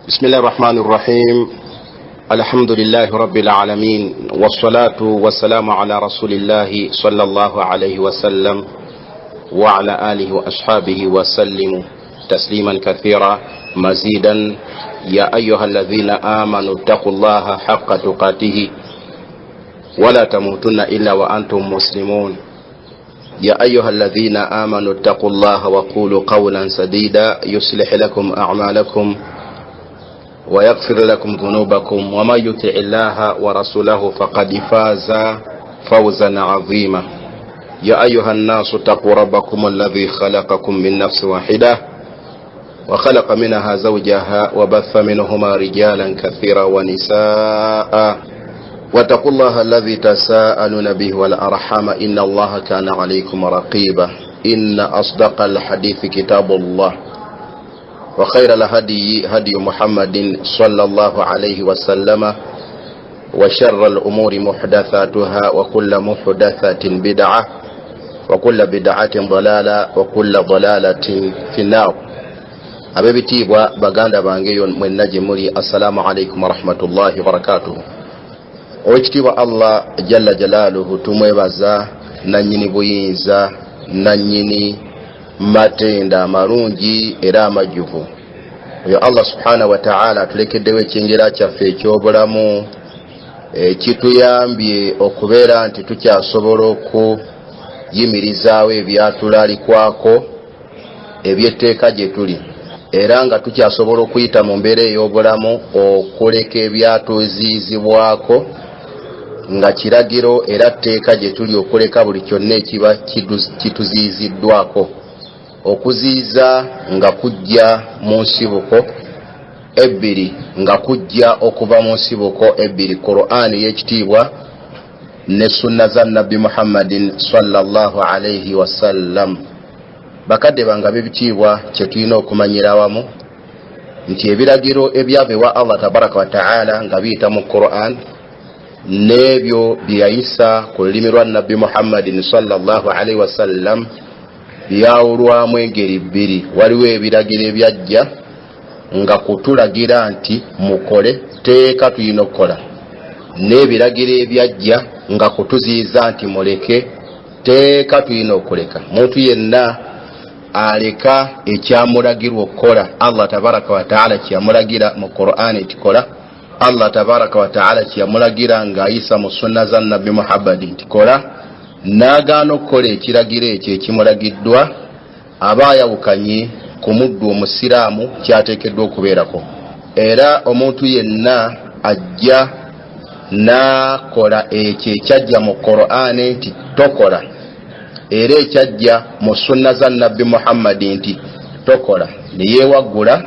بسم الله الرحمن الرحيم. الحمد لله رب العالمين، والصلاة والسلام على رسول الله صلى الله عليه وسلم وعلى آله وأصحابه وسلم تسليما كثيرا مزيدا. يا أيها الذين آمنوا اتقوا الله حق تقاته ولا تموتن إلا وأنتم مسلمون. يا أيها الذين آمنوا اتقوا الله وقولوا قولا سديدا يصلح لكم أعمالكم ويغفر لكم ذنوبكم، وما يطع الله ورسوله فقد فاز فوزا عظيما. يا أيها الناس اتقوا ربكم الذي خلقكم من نفس واحدة وخلق منها زوجها وبث منهما رجالا كثيرا ونساء، واتقوا الله الذي تساءلون به والأرحام إن الله كان عليكم رقيبا. إن أصدق الحديث كتاب الله، وخير الهدي هدي محمد صلى الله عليه وسلم، وشر الأمور محدثاتها، وكل محدثة بدعة، وكل بدعة ضلالة، وكل ضلالة في النار. abebitibwa baganda bange mwenna gye muli, assalamu alaikum warahmatullahi wabarakatuh. Owekitiibwa Allah jalla jalaaluhu tumwebaza, nannyini buyinza, nannyini matenda amalungi era amajjuvu. Oyo Allah subhanahu wa ta'ala atulekeddewo ekyengera kyaffe ekyobulamu kituyambye okubeera nti tukyasobola okuyimirizaawo ebyatulalikwako ebyetteeka gye tuli, era nga tukyasobola okuyita mu mbeera ey'obulamu okuleka ebyatuziizibwako nga kiragiro era tteeka gye tuli okuleka buli kyonna ekiba kituziiziddwako. Okuziiza nga kujja mu nsibuko ebbiri, nga kujja okuva mu nsibuko ebbiri, Qur'ani y'ekitiibwa ne sunna za Nabbi Muhammadin sallallahu alayhi wasallam. Bakadde bange b'ebitiibwa kye tulina okumanyira awamu nti ebiragiro ebyava ewa Allah tabaraka wa ta'ala nga biyita mu Qur'an n'ebyo byeyayisa ku lulimi lwa Nabbi Muhammadin sallallahu alayhi wasallam byawulwamu engeri bbiri. Waliwo ebiragiro ebyajja nga kutulagira nti mukole, teeka tulina okukola, n'ebiragiro ebyajja nga kutuziiza nti muleke, teeka tulina okuleka. Muntu yenna aleka ekyamulagirwa okukola Allah tabaraka wa ta'ala kyamulagira mu Qur'ani tikola, Allah tabaraka wa ta'ala kyamulagira ng'ayisa mu sunna za Nabbi Muhammadin tikola, n'agaana okukola ekiragiro ekyo ekimulagiddwa, aba ayawukanye ku muddu omusiraamu kyateekeddwa okubeerako. Era omuntu yenna ajja n'akola ekyo ekyajja mu Qur'ani nti tokola, era ekyajja mu sunna za Nabbi Muhammadin nti tokola, neyeewaggula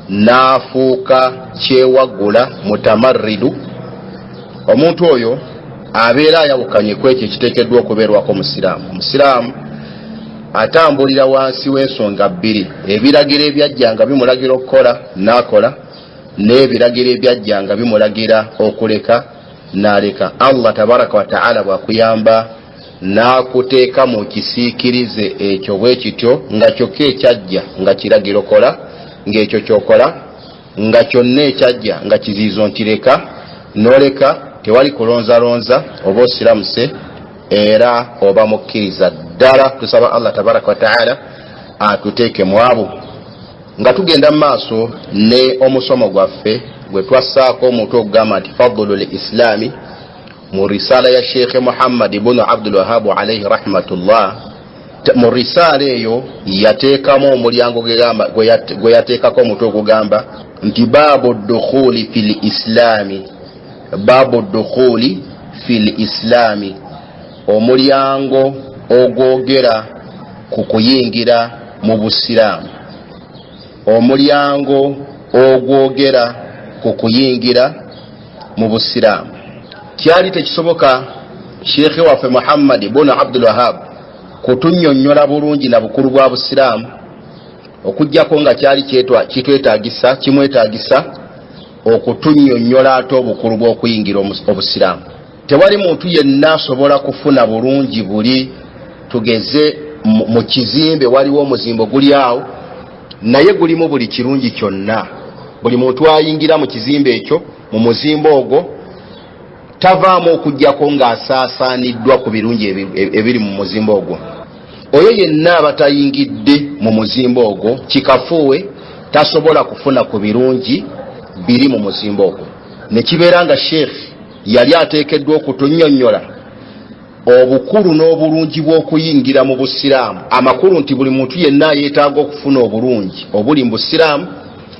n'afuuka kyewaggula mutamarridu, omuntu oyo abeera ayawukanye ku ekyo ekiteekeddwa okubeerwako omusiraamu. Omusiraamu atambulira wansi w'ensonga bbiri: ebiragiro ebyajja nga bimulagira okukola n'akola, n'ebiragiro ebyajja nga bimulagira okuleka n'aleka. Allah tabaraka wa ta'ala bw'akuyamba n'akuteeka mu kisiikirize ekyo bwe kityo, nga kyokka ekyajja nga kiragiro kola, ng'ekyo kyokola, nga kyonna ekyajja nga kiziizo ntireka, n'oleka, tewali kulonzalonza oba osiramuse era oba mukkiriza ddala. Tusaba Allah tabaraka wa ta'ala atuteeke mu abo. Nga tugenda mu maaso ne omusomo gwaffe gwe twassaako omutwe okugamba nti fadlul islami, mu risala ya Sheikh Muhammad ibn Abdul Wahhab alayhi rahmatullah. Mu risala eyo yateekamu omulyango gwe yateekako omutwe okugamba nti baabu dukhuli fil islami, baabu dukhuli fil islami, omulyango ogwogera ku kuyingira mu busiraamu, omulyango ogwogera ku kuyingira mu busiraamu. Kyali tekisoboka Sheikh waffe Muhammad ibn Abdul Wahhab kutunnyonnyola bulungi na bukulu bwa busiraamu okujjako nga kyali kimwetaagisa okutunnyonnyola ate obukulu bw'okuyingira obusiraamu. Tewali muntu yenna asobola kufuna bulungi buli, tugeze mu kizimbe waliwo omuzimbo guli awo naye gulimu buli kirungi kyonna, buli muntu ayingira mu kizimbe ekyo mu muzimbo ogwo tavaamu okujjako ng'asaasaaniddwa ku birungi ebiri mu muzimbo ogwo. Oyo yenna abatayingidde mu muzimbo ogwo kikafuwe tasobola kufuna ku birungi biri mu muzimbo ogwo. Ne kibeera nga Sheikh yali ateekeddwa okutunnyonnyola obukulu n'obulungi bw'okuyingira mu Busiraamu. Amakulu nti buli muntu yenna yeetaaga okufuna obulungi obuli mu Busiraamu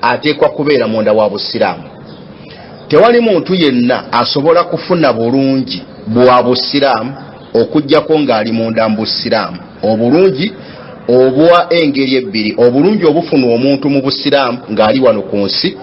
ateekwa kubeera munda wa Busiraamu. Tewali muntu yenna asobola kufuna bulungi bwa Busiraamu okujjako ng'ali munda mu Busiraamu. Obulungi obwa engeri ebbiri, obulungi obufuna omuntu mu Busiraamu ng'ali wano ku nsi,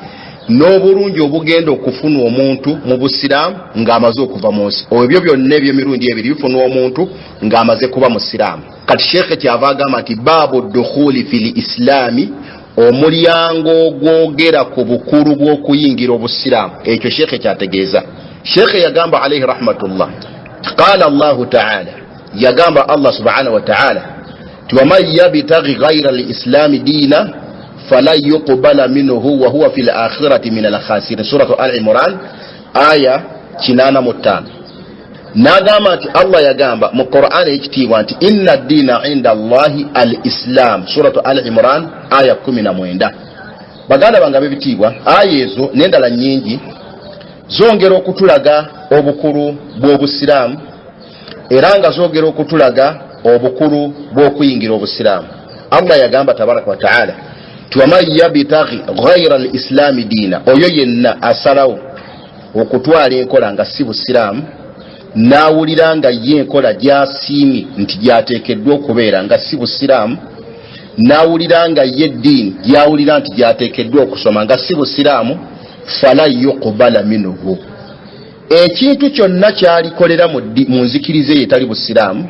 n'obulungi obugenda okufuna omuntu mu Busiraamu ng'amaze okuva mu nsi. Ebyo byonna eby'emirundi ebiri bifuna omuntu ng'amaze kuba Musiraamu. Kati Sheikh kyava agamba nti baabu dukhuli fil islaami, omulyango ogwogera ku bukulu bw'okuyingira Obusiraamu. Ekyo Sheikh kyategeeza. Sheikh yagamba alayhi rahmatullah, qala Allahu ta'ala, yagamba Allah subhanahu wa ta'ala, waman yabtaghi ghayra al-islami diina falan yuqbala minhu wa huwa fil akhirati min al-khasirin. Suratu Al-Imran aya 85. Nagamba nti Allah yagamba mu Qur'an ekitiibwa nti inna ad-diina 'inda Allahi al-islam. Suratu Al-Imran aya 19. Baganda bange bebitiibwa, aya ezo n'endala nnyingi zongera okutulaga obukulu bw'Obusiraamu era nga zogera okutulaga obukulu bw'okuyingira Obusiraamu. Allah yagamba tabaraka wa ta'ala, waman yabtaghi ghayra al-islami diina, oyo yenna asalawo okutwala enkola nga si Busiraamu n'awulira nga ye enkola gy'asiimye nti gyateekeddwa okubeera nga si Busiraamu, n'awulira nga ye ddiini gy'awulira nti gyateekeddwa okusoma nga si Busiraamu, falan yuqbala minhu, ekintu kyonna kyalikolera mu nzikiriza eyo etali Busiraamu,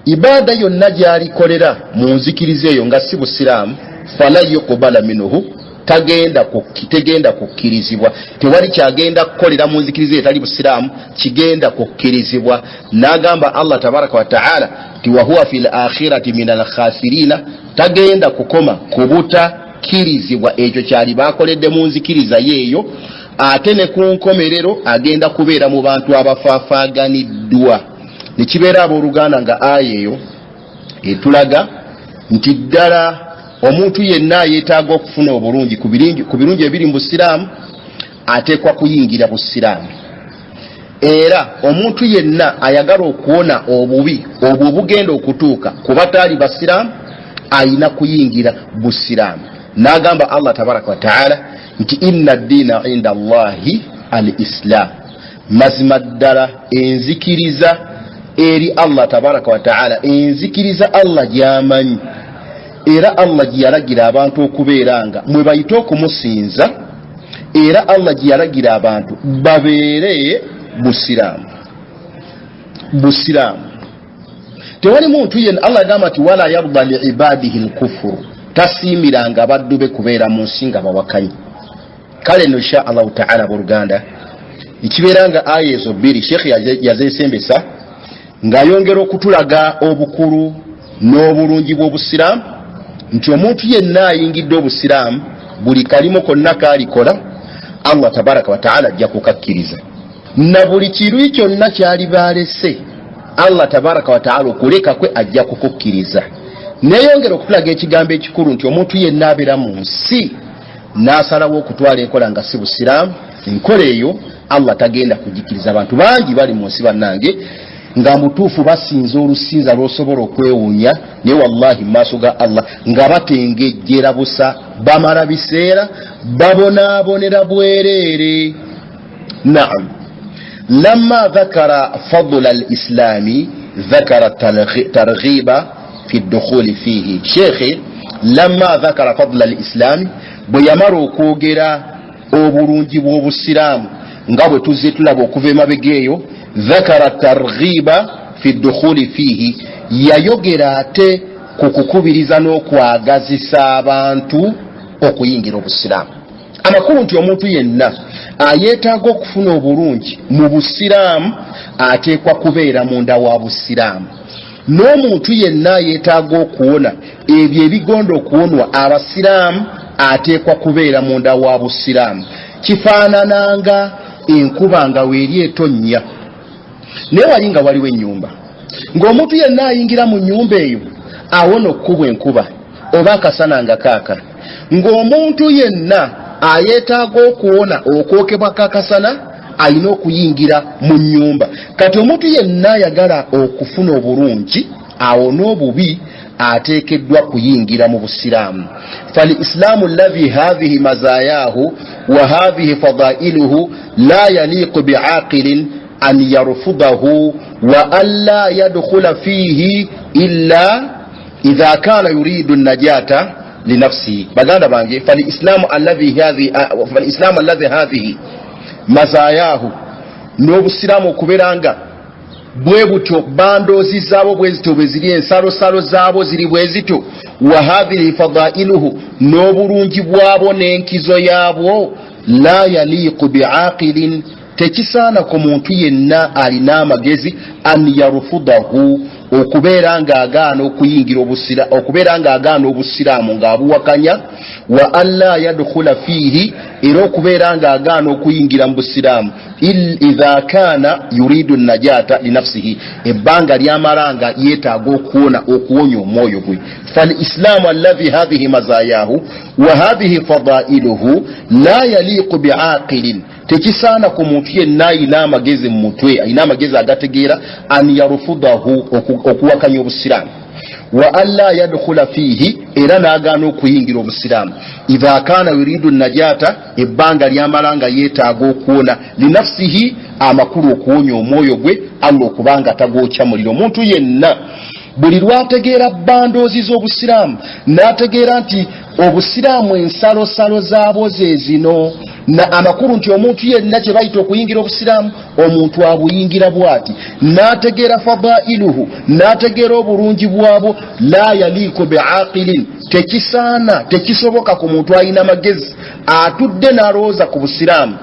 ibaada yonna gyalikolera mu nzikiriza eyo nga si Busiraamu, falan yuqbala minhu, tegenda kukkirizibwa. Tewali kyagenda kukolera mu nzikiriza etali Busiraamu kigenda kukkirizibwa. N'agamba Allah tabaraka wa ta'ala ti wa huwa fil akhirati min al-khasirina, tagenda kukoma kubutakkirizibwa ekyo kyali bakoledde mu nzikiriza yeeyo, ate ne ku nkomerero agenda kubeera mu bantu abafaafaaganiddwa. Ne kibeera abooluganda nga aya eyo etulaga nti ddala omuntu yenna yeetaaga okufuna obulungi ku birungi ebiri mu Busiraamu ateekwa kuyingira Busiraamu. Era omuntu yenna ayagala okuwona obubi obwo bugenda okutuuka ku bataali Basiraamu ayina kuyingira Busiraamu. N'agamba Allah tabaraka wa ta'ala nti inna ad-diina 'inda Allahi al-islam, mazima ddala enzikiriza eri Allah tabaraka wa ta'ala, enzikiriza Allah gy'amanyi era Allah gyeyalagira abantu okubeera nga mwe bayita okumusinza, era Allah gyeyalagira abantu babeere Busiraamu. Tewali muntu yenna, Allah agamba nti wala yarda li ibadihi al-kufru, tasiimiranga baddu be kubeera mu nsi nga bawakanyi. Kale no insha Allah ta'ala buluganda ikibeera nga aya ezo bbiri Sheikh yazesembesa ng'ayongera okutulaga obukulu n'obulungi bw'Obusiraamu, nti omuntu yenna ayingidde Obusiraamu buli kalimo konna kaalikola Allah tabaraka wa ta'ala ajja kukakkiriza, na buli kiruyi kyonna kyali baalese Allah tabaraka wa ta'ala okuleka kwe ajja kukukkiriza. Neyongera okutulaga ekigambo ekikulu nti omuntu yenna abeera mu nsi n'asalawo okutwala enkola nga si Busiraamu, enkola eyo Allah tagenda kugikiriza. Abantu bangi bali mu nsi bannange nga mutuufu basinza olusinza lw'osobola okwewuunya, naye wallahi maaso ga Allah nga batengejjera busa, bamala biseera babonaabonera bwereere. Naam, lamma dhakara fadla al-islami dhakara targhiba fi ad-dukhuli fihi. Sheikh lamma dhakara fadla al-islami, bwe yamala okwogera obulungi bw'Obusiraamu nga bwe tuzze tulaba okuva emabega eyo, dhakara targhiba fi dukhuli fihi, yayogera ate ku kukubiriza n'okwagazisa abantu okuyingira Obusiraamu. Amakulu nti omuntu yenna ayeetaaga okufuna obulungi mu Busiraamu ateekwa kubeera munda wa Busiraamu, n'omuntu yenna ayeetaaga okuwona ebyo ebigonda okuwonwa Abasiraamu ateekwa kubeera munda wa busiraamu. Kifaanananga enkuba nga weeri etonnya naye wali nga waliwo ennyumba, ng'omuntu yenna ayingira mu nnyumba eyo awona okukubwa enkuba oba akasana nga kaaka, ng'omuntu yenna ayeetaaga okuwona okwokebwa kakasana alina okuyingira mu nnyumba. Kati omuntu yenna ayagala okufuna obulungi awona obubi ateekeddwa kuyingira mu busiraamu. Falislaamu alladhi hadhihi mazaayahu wa hadhihi fadailuhu la yaliqu biaqilin an yarfudahu wa alla yadkhula fihi illa idha kana yuridu najata linafsihi. Baganda bange, falislaamu alladhi hadhihi mazaayahu, n'obusiraamu okuberanga bwe butyo bandoozi zaabo bwe zityo bwe ziri, ensalosalo zaabo ziri bwe zityo. Wa hadhihi fadailuhu, n'obulungi bwabo n'enkizo yaabwo. La yaliqu biaqilin, tekisaana ku muntu yenna alina amagezi an yarufudahu, okubeera nga agaana okuyingira okubeera nga agaana obusiraamu ng'abuwakanya. Wa alla yadkhula fiihi, era okubeera nga agaana okuyingira mu busiraamu idha kana yuridu najata linafsihi, ebbanga lyamalanga yeetaaga okuwonya omwoyo gwe. Falislaamu alladhi hadhihi mazaayahu wa hadhihi fadailuhu la yaliqu biaqilin, tekisaana ku muntu yenna alina amagezi mu mutwe, alina amagezi agategeera an yarufudahu, okuwakanya obusiraamu. Wa alla yadkhula fiihi, era n'agaana okuyingira obusiraamu idha kana yuridu najata, ebbanga lyamalanga yeetaaga okuwona linafsihi, amakulu okuwonya omwoyo gwe, Allah okubanga tagwokya muliro. Omuntu yenna buli lwategeera bandoozi z'obusiraamu n'ategeera nti obusiraamu ensalosalo zaabo ze zino, na amakulu nti omuntu yenna kye bayita okuyingira obusiraamu omuntu abuyingira bw'ati, n'ategeera fadailuhu, n'ategeera obulungi bwabo. La yaliku biaqilin, tekisaana tekisoboka ku muntu alina amagezi atudde n'alowooza ku busiraamu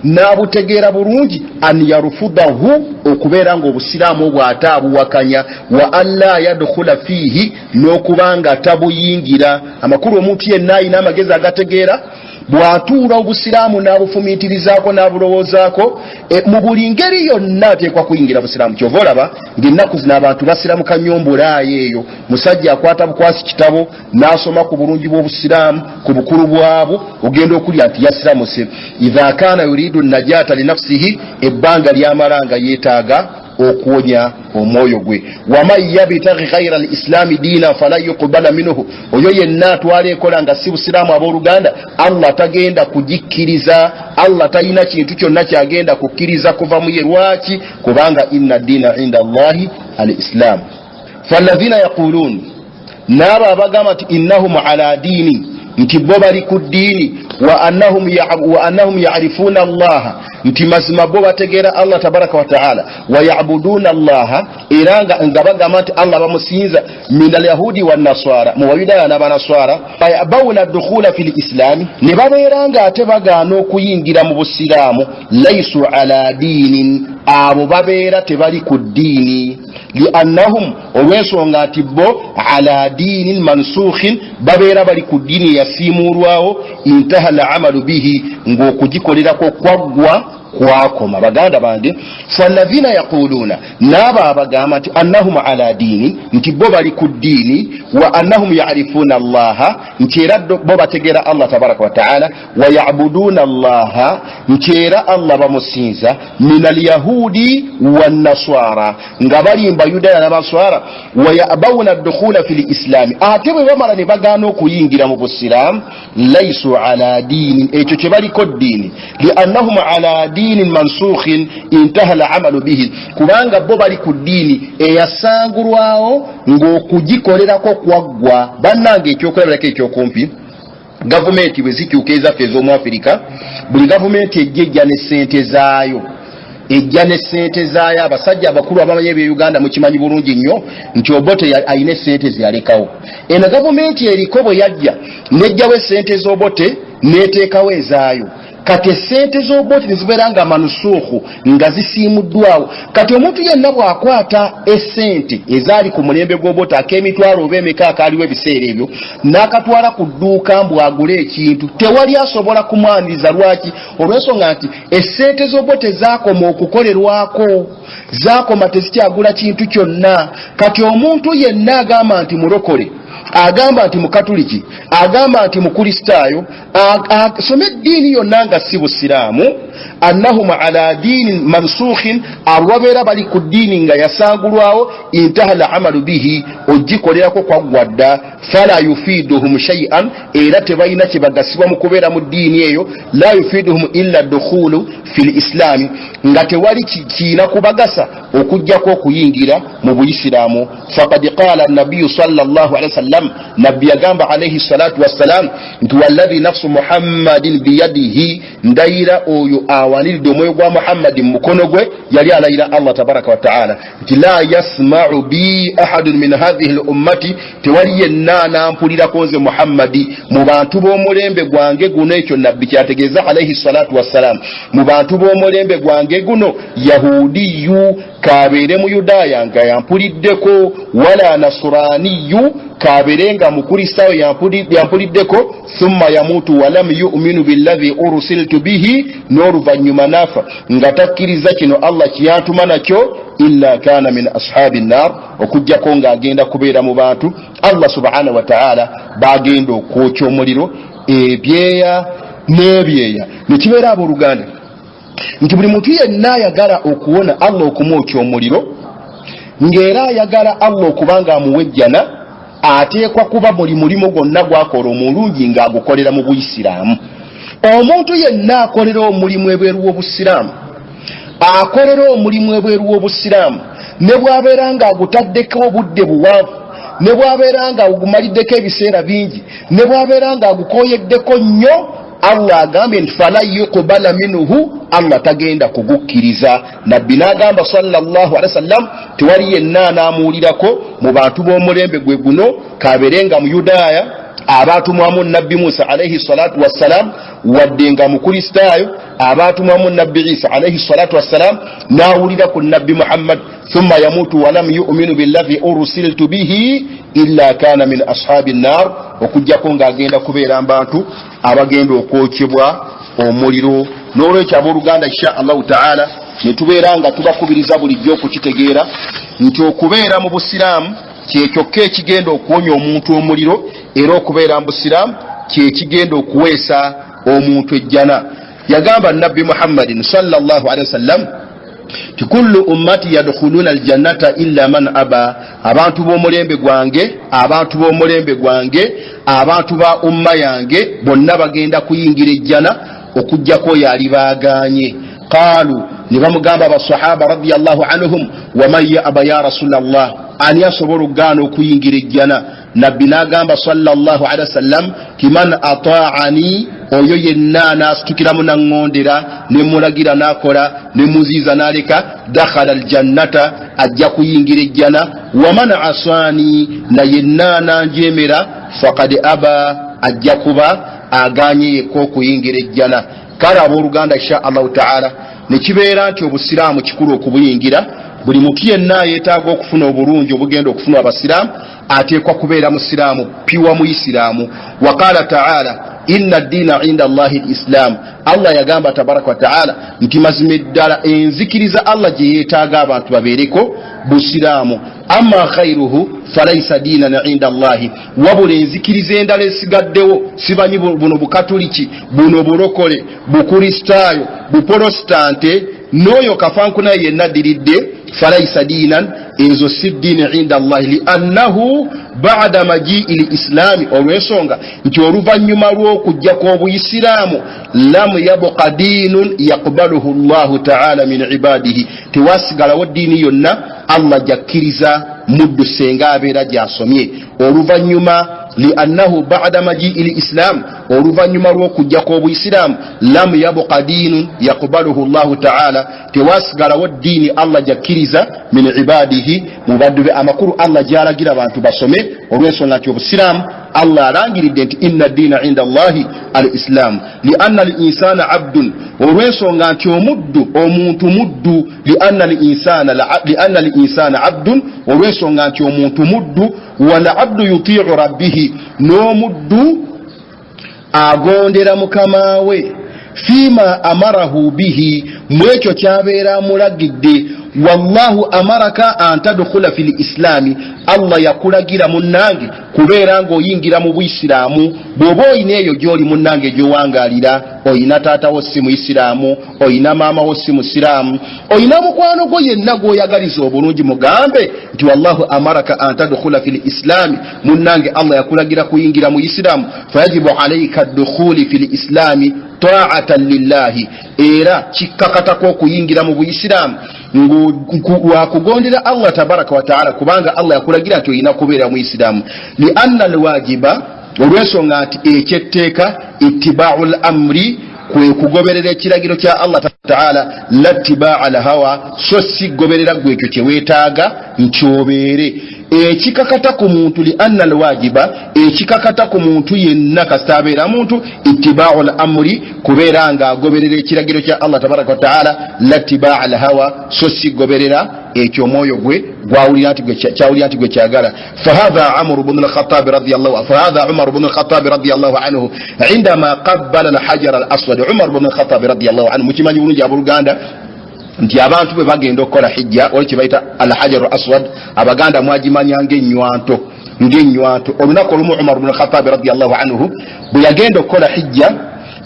n'abutegeera bulungi an yarufudahu, okubeera nga obusiraamu obwo ate abuwakanya. Wa alla yadkhula fiihi, n'okubanga tabuyingira. Amakulu omuntu yenna alina amagezi agategeera bw'atuula obusiraamu n'abufumiitirizaako n'abulowoozaako, mu buli ngeri yonna ateekwa kuyingira busiraamu. Kyova olaba ng'ennaku zino abantu basiramuka nnyo mbulaayo eyo, musajja akwata bukwasi kitabo n'asoma ku bulungi bw'obusiraamu, ku bukulu bwabwo, ogenda okulya nti yasiramuse. Idha kana yuridu najata linafsihi, ebbanga lyamalanga yeetaaga okuwonya omwoyo gwe. Waman yabtaghi ghayra alislaami diina fala yuqbala minhu, oyo yenna atwala ekola nga si busiraamu abooluganda, Allah tagenda kugikkiriza. Allah talina kintu kyonna kyagenda kukkiriza kuva mu ye. Lwaki? Kubanga inna diina inda Allahi al-islaam. Falladhina yaquluun, n'abo abagamba nti innahum ala diini, nti bo bali ku ddiini, wa annahum ya'rifuuna Allaha, nti mazima bo bategeera Allah tabaraka wa ta'ala, wa ya'buduuna Allaha, era nga bagamba nti Allah bamusinza, min alyahudi wannaswara, mu bayudaaya n'abanaswara, bayabawuna dukhula fil islaami, ne babeera nga ate bagaana okuyingira mu busiraamu. Laysu ala diinin, abo babeera tebali ku ddiini. Liannahum, olw'ensonga nti bo ala diinin mansukhin, babeera bali ku ddiini yasiimuulwawo, intaha al-amalu bihi, ng'okugikolerako kwaggwa kwakoma. Baganda bange, falladhina yaquluuna, n'abo abagamba nti annahum ala diini, nti bo bali ku ddiini, wa annahum ya'rifuuna Allaha, nti era bo bategeera Allah tabaraka wa ta'ala, wa ya'buduuna Allaha, nti era Allah bamusinza, min alyahudi wannaswara, nga balimba Yudaaya n'Abaswara, wa ya'bawuna ad-dukhula fil islaami, ate bwe bamala ne bagaana okuyingira mu busiraamu. Laysu ala diinin, ekyo kye baliko ddiini. Liannahum ala diinin mansukhin intaha al-amalu bihi, kubanga bo bali ku ddiini eyasangulwawo ng'okugikolerako kwaggwa. Bannange, ekyokulabirako ekyokumpi, gavumenti bwe zikyuka ezaffe ez'omu Afirika, buli gavumenti ejja ne ssente zaayo, ejja ne ssente zaayo. Abasajja abakulu abamanyi ebya Uganda mukimanyi bulungi nnyo nti Obote alina ssente ze yalekawo. Eno gavumenti eriko bwe yajja nejjawo ssente z'Obote n'eteekawo ezaayo. kati sente z'obooti nezibeera nga manusukhu nga zisiimuddwawo. Kati omuntu yenna bw'akwata essente ezaali ku mulembe gw'obooti ak'emitwalo oba emeka akaaliwo ebiseera ebyo n'akatwala ku dduuka mbu agule ekintu, tewali asobola kumwaniriza. Lwaki? Olw'ensonga nti essente z'obooti zaakoma okukolerwako, zaakoma tezikyagula kintu kyonna. Kati omuntu yenna agamba nti mulokole, agamba nti mukatuliki, agamba nti mukristaayo, asome eddiini yonna nga si busiraamu, annahum ala diinin mansukhin, alwabeera bali ku ddiini nga yasangulwawo, intaha al amalu bihi, ogikolerako kwaggwadda, fala yufiduhum shay'an, era tebalina kye bagasibwa mu kubeera mu ddiini eyo, la yufiduhum illa dukhulu fil islaami, nga tewali kiina kubagasa okujjako okuyingira mu buisiraamu. Faqad qala an-nabiyyu sallallahu alayhi wasallam, nabbi yagamba alayhi salatu wassalam nti walladhi nafsu muhammadin biyadihi, ndayira oyo awaniridde omwoyo gwa muhammadin mukono gwe, yali alayira Allah tabaraka wa ta'ala nti la yasma'u bi ahadun min hadhihi al-ummati, tewali yenna anampulirako nze muhammadi mu bantu b'omulembe gwange guno. Ekyo nabbi kyategeeza alayhi salatu wassalam, mu bantu b'omulembe gwange guno yahudiyu kabeere mu yudaaya nga yampuliddeko, wala nasraniyu kabeere nga mukristaayo yampuliddeko, thumma yamutu walam yu'minu billadhi ursiltu bihi, n'oluvannyuma nafa nga takkiriza kino Allah kyeyantuma nakyo, illa kana min ashabi nnar, okujjako ng'agenda kubeera mu bantu Allah subhanahu wa ta'ala bagenda okwokya omuliro ebyeya n'ebyeya. Nekibeera abooluganda nti buli muntu yenna ayagala okuwona Allah okumwokya omuliro, ng'era ayagala Allah okubanga amuwejjana, ateekwa kuba buli mulimu gwonna gwakola omulungi ng'agukolera mu buisiraamu. Omuntu yenna akolera omulimu ebweru w'obusiraamu, akolera omulimu ebweru w'obusiraamu, ne bw'abeera ng'agutaddeko obudde buwanvu, ne bw'abeera ng'agumaliddeko ebiseera bingi, ne bw'abeera ng'agukooyeddeko nnyo, Allah agambye nti fala yuqbala minhu, Allah tagenda kugukkiriza. Nabbi n'agamba sallallahu alaihi wasallam tewali yenna anaamuwulirako mu bantu b'omulembe gwe guno kabeerenga mu Yudaaya abaatumwamu nabbi Musa alayhi salatu wassalam, wadde nga mukristaayo abaatumwamu nabbi Isa alayhi salatu wassalam, n'awulira ku nabbi Muhammad, thumma yamutu walam yu'minu billadhi ursiltu bihi illa kana min ashabi nnar, okujjako ng'agenda kubeera bantu abagenda okwokyebwa omuliro. N'olwekyo abooluganda insha Allahu ta'ala ne tubeera nga tubakubiriza bulijjo okukitegeera nti okubeera mu busiraamu kyekyokka ekigenda okuwonya omuntu omuliro, era okubeera mu busiraamu kyekigenda okuweesa omuntu ejjana. Yagamba nabbi Muhammadin sallallahu alaihi wasallam ti kullu ummati yadkhuluna aljannata illa man aba, abantu b'omulembe gwange, abantu b'omulembe gwange, abantu ba umma yange bonna bagenda kuyingira ejjana okujjako yali baaganye. Qaalu, ne bamugamba abasahaba radiyallahu anhum, waman ya'ba ya rasulallah, ani asobola okugaana okuyingira ejjana? Nabbi n'agamba sallallahu alaihi wasallam ti man ata'ani, oyo yenna anaasitukiramu naŋŋondera ne mulagira n'akola ne muziiza n'aleka, dakhala aljannata, ajja kuyingira ejjana. Waman asaani, na yenna ananjeemera, faqad aba, ajja kuba aganye yekka okuyingira ejjana. Kale abooluganda insha Allahu ta'ala ne kibeera nti obusiraamu kikulu okubuyingira. Buli muntu yenna yeetaaga okufuna obulungi obugenda okufuna abasiraamu, ateekwa kubeera musiraamu piwa muisiraamu. Waqala ta'ala inna ad-diina 'inda Allahi al-Islam, Allah yagamba tabaraka wa ta'ala nti mazima ddala enzikiriza Allah gye yeetaaga abantu babeereko busiraamu. Amma khairuhu falaysa diinan 'inda Allahi, wabula enzikiriza endala esigaddewo, sibanyi buno bukatoliki, buno bulokole, bukristaayo, buprotestante, n'oyo kafankuna yenna diridde, falaysa diinan, ezo si ddiini 'inda Allahi, li'annahu ba'da maji'i al-islaami, olw'ensonga nti oluvannyuma lw'okujja kw'obuyisiraamu, lam yabqa diinun yaqbaluhu Allahu ta'ala min ibadihi, tewasigalawo ddiini yonna Allah jakkiriza muddu senga abeera gy'asomye. Oluvannyuma liannahu ba'da maji'i al-islam oluvanyuma lw'okujja kw'obuisiramu lam yabqa diinun yaqbaluhu Allahu ta'ala tewasigalawo ddiini Allah jakkiriza min ibadihi mu baddu be amakulu Allah gyalagira abantu basome olw'ensonga nti obusiraamu Allah alangiridde nti inna ddiina inda Allahi al-islam lianna al-insana abdun olw'ensonga nti omuntu muddu lianna al-insana abdun olw'ensonga nti omuntu muddu wala abdu yuti'u rabbihi n'omuddu agondera mukama we fima amarahu bihi mwekyo kyabeera mulagidde wallahu amaraka an tadkhula fil islami Allah yakulagira munnange kubeera ng'oyingira mu bw'isiraamu bw'oba oyina eyo gy'oli munnange gy'owangalira oyina taata wo si muisiraamu oyina maama wo si musiraamu oyina mukwano gwo yenna gw'oyagaliza obulungi mugambe nti wallahu amaraka an tadkhula fil islami munnange Allah yakulagira kuyingira mu isiraamu fayajibu alayka ad-dukhuli fil islami ta'atan lillahi era kikakatako okuyingira mu bw'isiraamu wakugondera Allah tabaraka wa ta'ala kubanga Allah yakulagira nti oyina kubeera mu isiraamu lianna alwajiba olw'ensonga nti ekyetteeka ittiba'ul amri kwe kugoberera ekiragiro kya Allah ta'ala lattiba'a lahawa so si goberera gwekyo kyeweetaaga nkyobeere ekikakata ku muntu lianna alwajiba ekikakata ku muntu yenna kasitabeera muntu ittiba'ul amri kubeera nga agoberera ekiragiro kya Allah tabaraka wa ta'ala lattiba'a lahawa so si goberera ekyo omwoyo gwe gwawulira nti gwe kyagala fahadha Umar ibn al-Khattab radiyallahu anhu indama qabbala al-hajar al-aswad Umar ibn al-Khattab radiyallahu anhu mukimanyi bulungi abuluganda nti abantu bwe bagenda okukola hijja oli kibayita al-hajar al-aswad abaganda mwagimanya ng'ennywanto olunaku olumu Umar ibn al-Khattab radiyallahu anhu bwe yagenda okukola hijja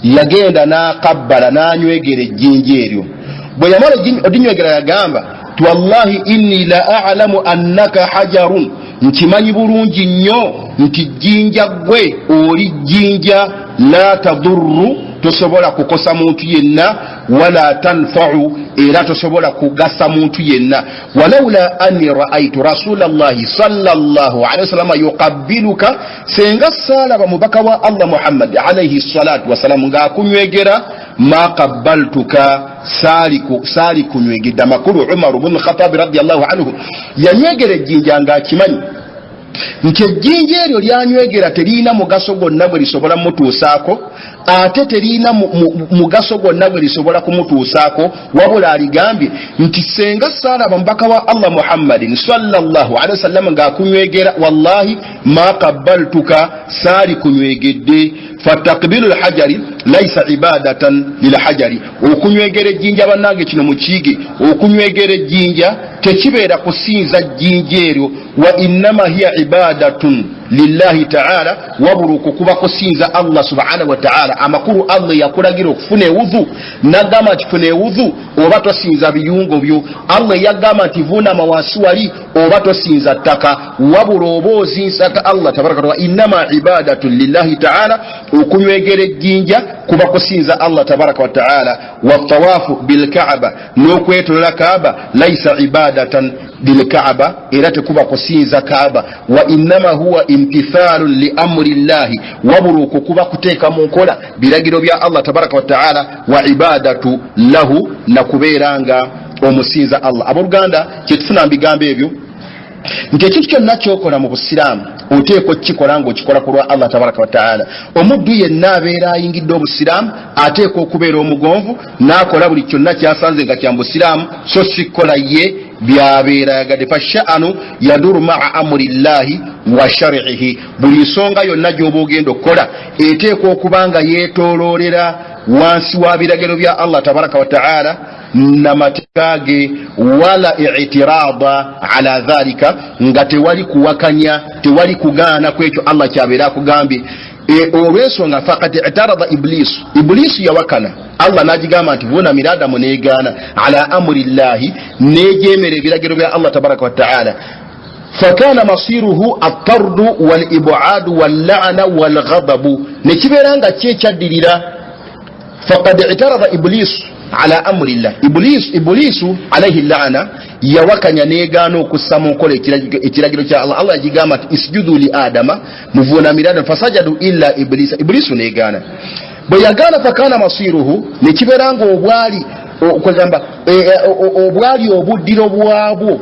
yagenda n'akabbala n'anywegera ejjinja eryo bwe yamala odinywegera yagamba wallahi inni la a'lamu annaka hajarun nkimanyi bulungi nnyo nti jjinja gwe oli jjinja la tadurru tosobola kukosa muntu yenna wala tanfa'u era tosobola kugasa muntu yenna walaula anni ra'aytu rasulallahi sallallahu alayhi wasallam yuqabbiluka senga salaba mubaka wa Allah Muhammad alayhi salatu wasalam nga kunywegera ma qabbaltuka sali kunywegedda makulu Umar ibn Khattab radiyallahu anhu yanywegera ejjinja nga akimanyi nti ejjinja eryo lyanywegera terina mugaso gwonna gwe lisobola mutuusaako ate terina mugaso gwonna gwe lisobola kumutuusaako wabula aligambye nti senga salaba mubaka wa Allah Muhammadin sallallahu alaihi wasallam nga akunywegera wallahi ma qabbaltuka sali kunywegedde fatakbilu alhajari laysa ibadatan lilhajari okunywegera ejjinja bannange kino mukiige okunywegera ejjinja tekibeera kusinza jjinja eryo wa innama hiya ibadatun lillahi ta'ala wabuluku kuba kusinza Allah subhanahu wa ta'ala amakuru Allah yakulagira okufuna ewudhu nagamba nti funa ewudhu oba tosinza biyungo byo Allah yagamba nti vuna mawasi wali oba tosinza ttaka wabula oba ozinsaka Allah tabaraka wa innama ibadatun lillahi ta'ala okunywegera ejjinja kuba kusinza Allah tabaraka wa ta'ala watawafu bilkaaba n'okwetolola kaaba laysa ibadatan bilkaaba era tekuba kusinza kaaba wa innama huwa imtithalun li amri llahi wabuluku kuba kuteeka mu nkola biragiro bya Allah tabaraka wa ta'ala wa ibadatu lahu nakubeeranga omusinza Allah abooluganda kyetufuna mbigambo ebyo nti ekintu kyonna kyokola mu busiraamu oteekwa okukikola ng'okikola ku lwa Allah tabaraka wa ta'ala omuddu yenna abeera ayingidde obusiraamu ateekwa okubeera omugonvu n'akola buli kyonna kyasanze nga kya mu busiraamu so sikola ye byabeera yagadde fasha'anu yaduru ma'a amri llahi wa shar'ihi buli nsonga yonna gy'oba ogenda okukola eteekwa okuba nga yeetooloolera wansi wa biragiro bya Allah tabaraka wa ta'ala namategage wala i'tirada ala dhalika nga tewali kuwakanya tewali kugaana kwekyo Allah kyabeera akugambye olw'ensonga faqat i'tarada iblisu yawakana Allah najigamba nti vuna mirada muneegaana ala amri llahi nejeemera ebiragiro bya Allah tabaraka wa ta'ala fakana masiruhu at-tardu wal ib'adu wal la'na wal ghadabu nekibeera nga kyekyadirira faqad i'tarada ala amrillah. Iblisu alayhi la'ana yawakanya negano okusama okola ekiragiro kya Allah. Allah yagigamba isjudu li adama muvunamira Adamu fasajadu illa iblisu negana. Bwe yagana fakana masiruhu nekiberanga obwali okugamba obwali obuddiro bwabwo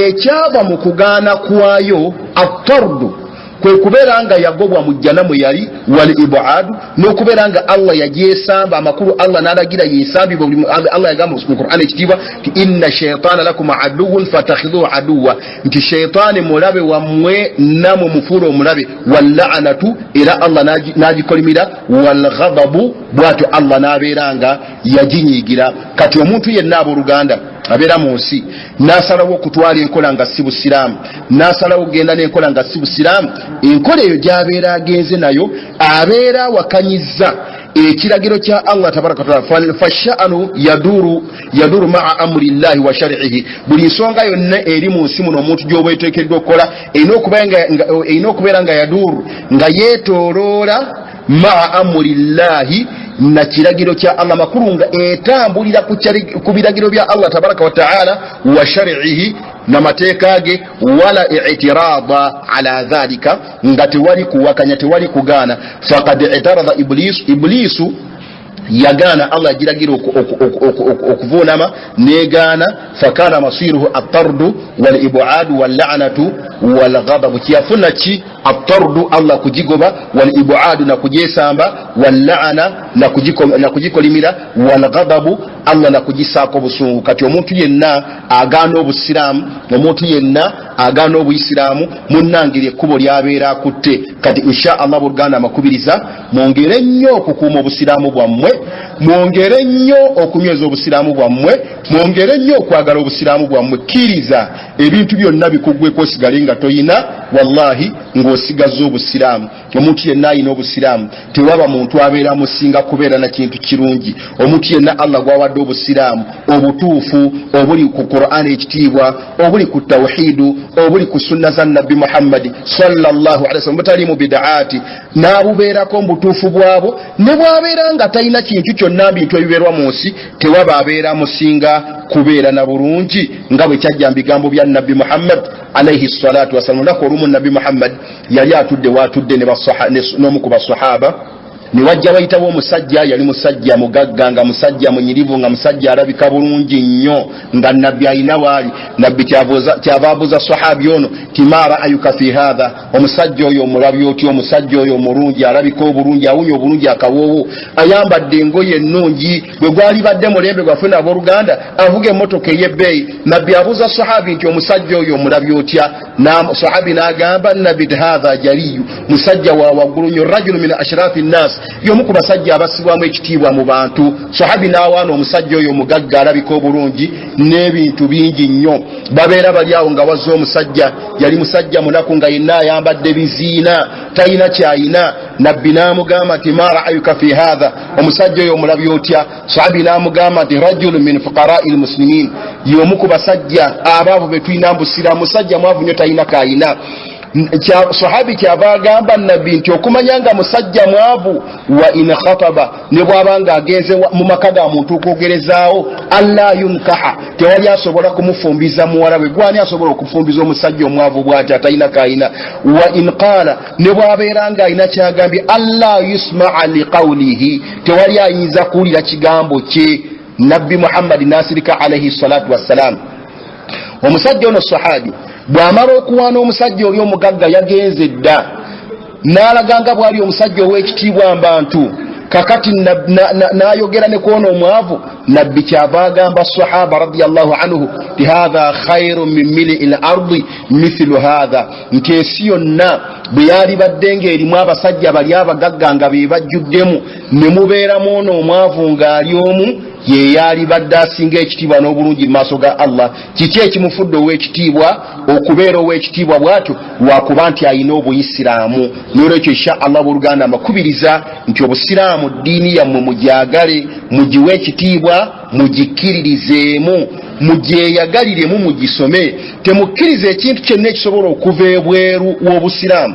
ekyava mu kugaana kwayo atardu kwe kubeera nga yagobwa mu jjanamu yali wal ibadu n'okubeera nga Allah yagyesamba amakulu Allah n'alagira yesambibwa. Allah yagamba mu Qur'an ekitiibwa nti inna shaytana lakum aduwwun fatakhidhuhu aduwwa, nti shaytani mulabe wammwe namwe mufuule omulabe. Walla'anatu era Allah n'agikolimira, wal ghadabu bw'atyo Allah n'abeera nga yaginyiigira. Kati omuntu yenna abooluganda abeera mu nsi n'asalawo okutwala enkola nga si busiraamu, n'asalawo okugenda n'enkola nga si busiraamu, enkola eyo gy'abeera agenze nayo abeera wakanyizza ekiragiro kya Allah tabaraka wa taala. Fasha'anu yaduru ma'a amri llahi wa shar'ihi. Buli nsonga yonna eri mu nsi muno omuntu gy'oba eteekeddwa okukola erina okubeera nga yaduru nga yeetooloola ma'a amri llahi na kiragiro kya Allah, makuru nga etambulira ku biragiro bya Allah tabaraka wa taala wa shar'ihi na mateeka ge, wala i'tirada ala dhalika, nga tewali kuwakanya tewali kugaana. Faqad i'tarada iblisu yagaana Allah yagiragira okuvunama negaana. Fakana masiruhu at-tardu wal ibadu wal la'natu wal ghadab. Kiyafuna ki at-tardu Allah kujigoba, wal ibadu na kujesamba, wal la'na na kujikolimira, wal ghadab Allah na kujisaako busungu. Kati omuntu yenna agaana obusiraamu, omuntu yenna agaana obuyisiraamu munnangire ekkubo lyabeera akutte. Kati insha Allah buluganda amakubiriza mwongere nnyo okukuuma obusiraamu bwammwe, mwongere nnyo okunyweza obusiraamu bwammwe, mwongere nnyo okwagala obusiraamu bwammwe. Kkiriza ebintu byonna bikuggweko osigale nga toyina, wallahi ng'osigazza obusiraamu. Omuntu yenna ayina obusiraamu, tewaba muntu abeera musinga kubeera na kintu kirungi. Omuntu yenna Allah gwawadde obusiraamu obutuufu obuli ku Qur'an ekitiibwa, obuli ku tawhiidu, obuli ku sunna za Nabbi Muhammad sallallahu alaihi wasallam, butali mu bid'aati, n'abubeerako mbutuufu bwabo. Ne bwabeera nga talina kintu kyonna bintu ebibeerwa mu nsi, tewaba abeera musinga kubeera na bulungi nga bwe kyajja mu bigambo bya Nabbi Muhammad alayhi salatu wasallam. Lunaku olumu Nabbi Muhammad yali atudde watudde n'omu ku basahaba, ne wajja wayitawo omusajja, yali musajja mugagga, nga musajja munyirivu, nga musajja alabika bulungi nnyo, nga nabbi ayina waali. Nabbi kyava abuuza sahabi ono timara ayuka fi hadha, omusajja oyo omulabi otyo, omusajja oyo omulungi alabika obulungi, awunya obulungi akawoowo, ayambadde engoye ennungi, bwe gwali badde mulembe gwaffe n'abooluganda avuga emmotoka ey'ebbeeyi. Nabbi abuuza sahabi nti omusajja oyo omulabi otya? Sahabi n'agamba nabbi hadha jaliyu, musajja wa waggulu nnyo, rajulu min ashrafi nnas, y'omu ku basajja abasibwamu ekitiibwa mu bantu. Sahabi n'awaana omusajja oyo omugagga alabika obulungi n'ebintu bingi nnyo. Babeera bali awo nga wazza omusajja, yali musajja munaku nga yenna ayambadde biziina, talina kyayina. Nabbi n'amugamba nti ma ra'ayuka fi hadha, omusajja oyo omulabi otya? Sahabi n'amugamba nti rajulun min fuqara'i almuslimin, y'omu ku basajja abaavu be tulina mbusiraamu, musajja mwavu nnyo talina kaayina. Sahabi kyava agamba Nabbi nti okumanya nga musajja mwavu, wa in khataba, ne bw'abanga agenze mu maka ga muntu okwogerezaawo, alla yunkaha, tewali asobola kumufumbiza muwala we. Gwani asobola okufumbiza omusajja omwavu bw'ati atalina kaayina? Wa in qaala, ne bw'abeera nga alina kyagambye, alla yusma'a liqawlihi, tewali ayinza kuwulira kigambo kye. Nabbi Muhammad nasirika alayhi salatu wassalam. Omusajja ono sahabi bw'amala okuwaana omusajja oli omugagga yagenze dda n'alaganga bw'ali omusajja ow'ekitiibwa mbantu. Kakati n'ayogera ne kwona omwavu, Nabbi kyava agamba sahaba radiyallahu anhu ti hadha khairun min mili'il ardi mithlu hadha, nti ensi yonna bwe yali badde ng'erimu abasajja bali abagagga nga be bajjuddemu, ne mubeeramu ono omwavu ng'ali omu, ye yali badde asinga ekitiibwa n'obulungi mu maaso ga Allah. Kiki ekimufudde ow'ekitiibwa okubeera ow'ekitiibwa bw'atyo? Lwakuba nti ayina obuyisiraamu. N'olwekyo insha Allah booluganda mbakubiriza nti obusiraamu ddiini yammwe mugyagale, mugiwe ekitiibwa, mugikkiririzeemu, mugyeyagaliremu, mugisome. Temukkirize ekintu kyonna ekisobola okuva ebweru w'obusiraamu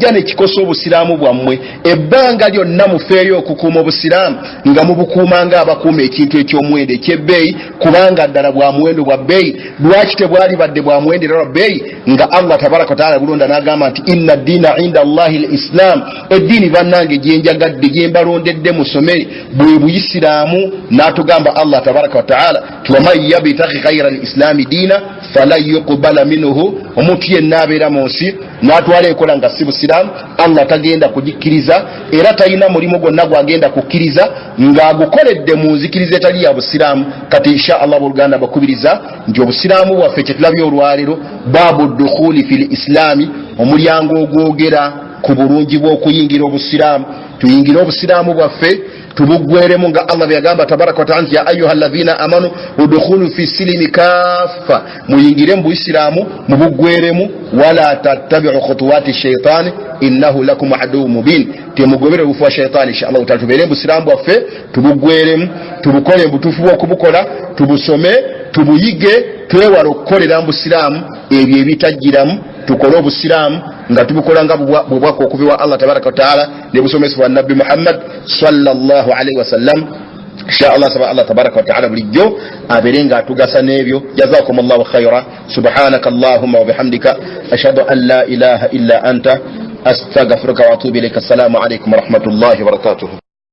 kijja ne kikosa obusiraamu bwammwe ebbanga lyonna mufeeyo okukuuma obusiraamu nga mubukuuma ng'abakuuma ekintu eky'omuwendo eky'ebbeeyi kubanga ddala bwa muwendo bwa bbeeyi lwaki tebwali badde bwa muwendera lwa bbeeyi nga Allah tabaraka wa taala bulonda n'agamba nti inna ddiina inda Allahi al-Islam eddiini bannange gyenjagadde gyembalondedde musome bwe buyisiraamu n'atugamba Allah tabaraka wa taala waman yabtaghi ghayra al-islami diina falan yuqbala minhu omuntu yenna abeera mu nsi n'atwala enkola nga si busiraamu Allah tagenda kugikkiriza era talina mulimu gwonna gwagenda kukkiriza ng'agukoledde mu nzikiriza etali ya busiraamu kati insha Allah buluganda bakubiriza nti obusiraamu bwaffe kyetulabye olwaleero baabu dukhuli fil islaami omulyango ogwogera ku bulungi bw'okuyingira obusiraamu tuyingire obusiraamu bwaffe tubugweremu nga Allah byagamba tabaraka wa taala ya ayuha alladhina amanu udkhulu fi silmi kaffa muyingire mu buisiramu mubugweremu wala tattabi'u khutuwati shaytan innahu lakum aduwwun mubin temugobere ufuwa shaytan inshallah tatubere mu buisiramu bwaffe tubugweremu tubukole butufu okubukola tubusome tubuyige twewala okukolera mu buisiramu ebyo ebitajjiramu tukole obusiraamu nga tubukola nga bwako okuviwa Allah tabaraka wa taala ne busomesebwa nabbi Muhammad sallallahu alaihi wasallam insha Allah sabba Allah tabaraka wa taala bulijjo aberenga atugasa nebyo jazakumullahu khaira subhanaka allahumma wa bihamdika ashhadu an la ilaha illa anta astaghfiruka wa atubu ilaik assalamu alaikum wa rahmatullahi wa barakatuh.